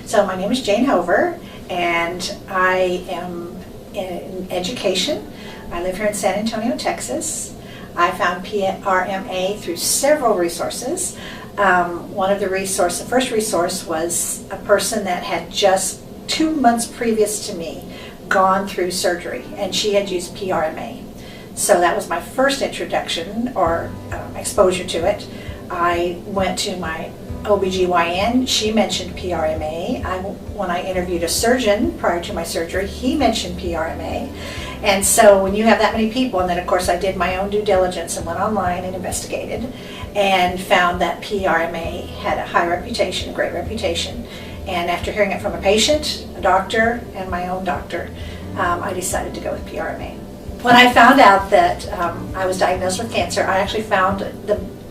So my name is Jayne Hover, and I am in education. I live here in San Antonio, Texas. I found PRMA through several resources. One of the first resource was a person that had just 2 months previous to me gone through surgery, and she had used PRMA. So that was my first introduction or exposure to it. I went to my OBGYN, she mentioned PRMA. When I interviewed a surgeon prior to my surgery, he mentioned PRMA. And so when you have that many people, and then of course I did my own due diligence and went online and investigated and found that PRMA had a high reputation, a great reputation. And after hearing it from a patient, a doctor, and my own doctor, I decided to go with PRMA. When I found out that I was diagnosed with cancer, I actually found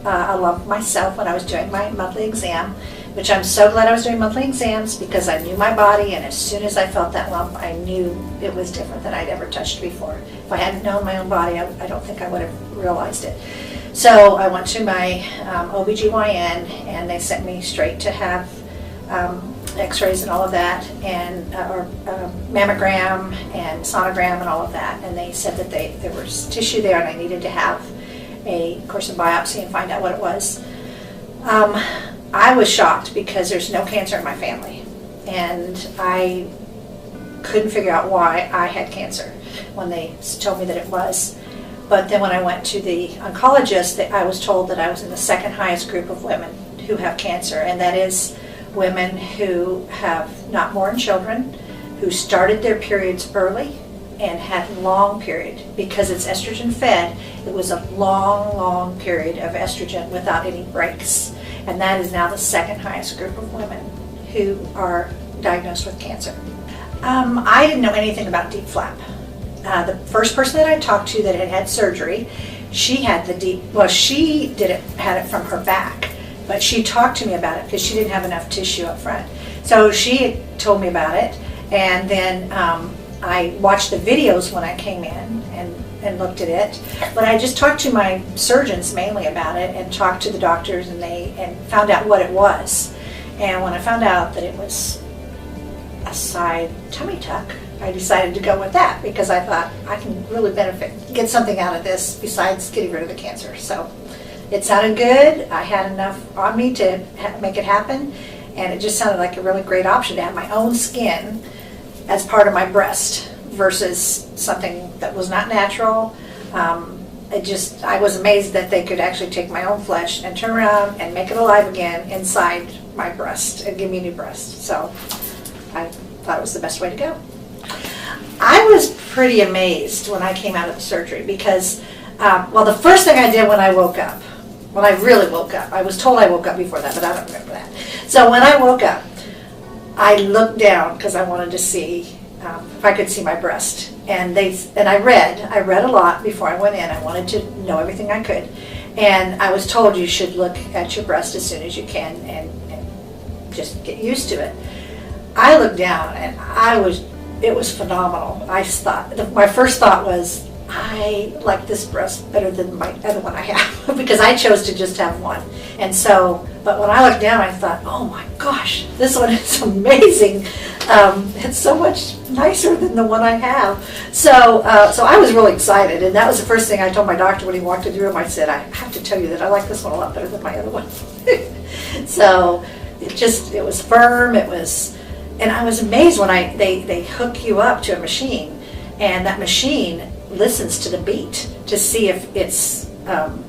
a lump myself when I was doing my monthly exam, which I'm so glad I was doing monthly exams because I knew my body, and as soon as I felt that lump, I knew it was different than I'd ever touched before. If I hadn't known my own body, I don't think I would have realized it. So I went to my OBGYN, and they sent me straight to have x-rays and all of that, and mammogram and sonogram and all of that, and they said that there was tissue there and I needed to have a biopsy and find out what it was. I was shocked because there's no cancer in my family, and I couldn't figure out why I had cancer when they told me that it was. But then when I went to the oncologist, I was told that I was in the second highest group of women who have cancer, and that is women who have not born children, who started their periods early and had long period. Because it's estrogen fed, it was a long period of estrogen without any breaks. And that is now the second highest group of women who are diagnosed with cancer. I didn't know anything about DIEP flap. The first person that I talked to that had surgery, she had the DIEP, well, she had it from her back. But she talked to me about it because she didn't have enough tissue up front. So she told me about it, and then I watched the videos when I came in and looked at it. But I just talked to my surgeons mainly about it and talked to the doctors, and found out what it was. And when I found out that it was a side tummy tuck, I decided to go with that because I thought I can really get something out of this besides getting rid of the cancer. So it sounded good. I had enough on me to make it happen, and it just sounded like a really great option to have my own skin as part of my breast versus something that was not natural. I was amazed that they could actually take my own flesh and turn around and make it alive again inside my breast and give me a new breast. So I thought it was the best way to go. I was pretty amazed when I came out of the surgery because, the first thing I did when I woke up, when I really woke up, I was told I woke up before that, but I don't remember that. So when I woke up, I looked down because I wanted to see if I could see my breast. And I read a lot before I went in. I wanted to know everything I could. And I was told you should look at your breast as soon as you can and just get used to it. I looked down and it was phenomenal. My first thought was, I like this breast better than my other one I have because I chose to just have one. And so, but when I looked down, I thought, oh my gosh, this one is amazing. It's so much nicer than the one I have. So I was really excited, and that was the first thing I told my doctor when he walked in the room. I said, I have to tell you that I like this one a lot better than my other one. So it was firm. And I was amazed when they hook you up to a machine, and that machine listens to the beat to see if it's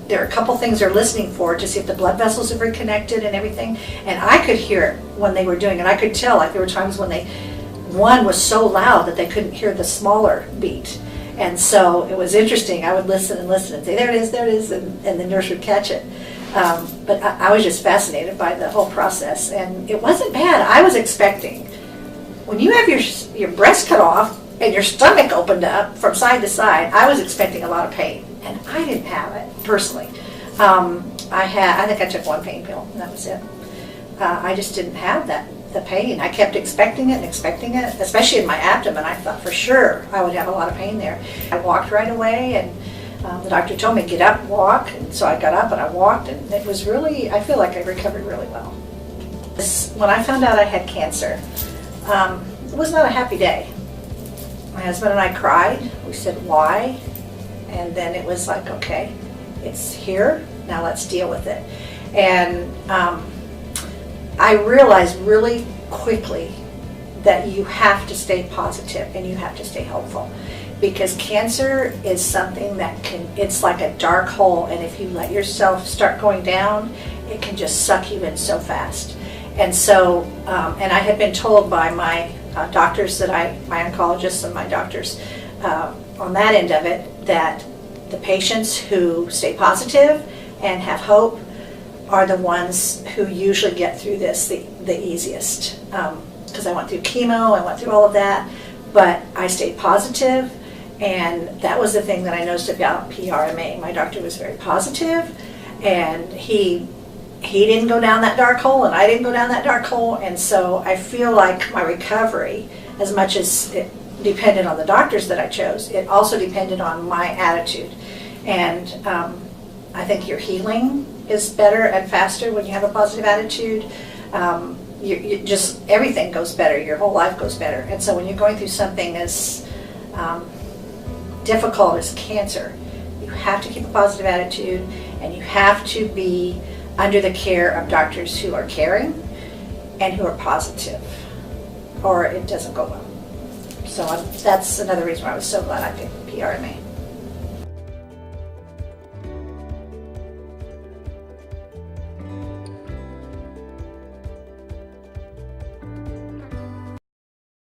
there are a couple things they're listening for to see if the blood vessels are reconnected and everything. And I could hear it when they were doing it. I could tell, like there were times when one was so loud that they couldn't hear the smaller beat. And so it was interesting. I would listen and say, there it is, and the nurse would catch it. But I was just fascinated by the whole process, and it wasn't bad. I was expecting, when you have your breast cut off and your stomach opened up from side to side, I was expecting a lot of pain, and I didn't have it personally. I think I took one pain pill, and that was it. I just didn't have the pain. I kept expecting it, especially in my abdomen. I thought for sure I would have a lot of pain there. I walked right away, and the doctor told me, get up and walk, and so I got up and I walked, and it was really, I feel like I recovered really well. When I found out I had cancer, it was not a happy day. My husband and I cried. We said, why? And then it was like, okay, it's here, now let's deal with it. And I realized really quickly that you have to stay positive and you have to stay hopeful, because cancer is something that it's like a dark hole, and if you let yourself start going down, it can just suck you in so fast. And so, and I had been told by my doctors my oncologists and my doctors on that end of it, that the patients who stay positive and have hope are the ones who usually get through this the easiest. Because I went through chemo, I went through all of that, but I stayed positive, and that was the thing that I noticed about PRMA. My doctor was very positive, and he didn't go down that dark hole, and I didn't go down that dark hole, and so I feel like my recovery, as much as it depended on the doctors that I chose, it also depended on my attitude. And I think your healing is better and faster when you have a positive attitude. You just, everything goes better, your whole life goes better. And so when you're going through something as difficult as cancer, you have to keep a positive attitude, and you have to be under the care of doctors who are caring and who are positive, or it doesn't go well. So that's another reason why I was so glad I picked PRMA.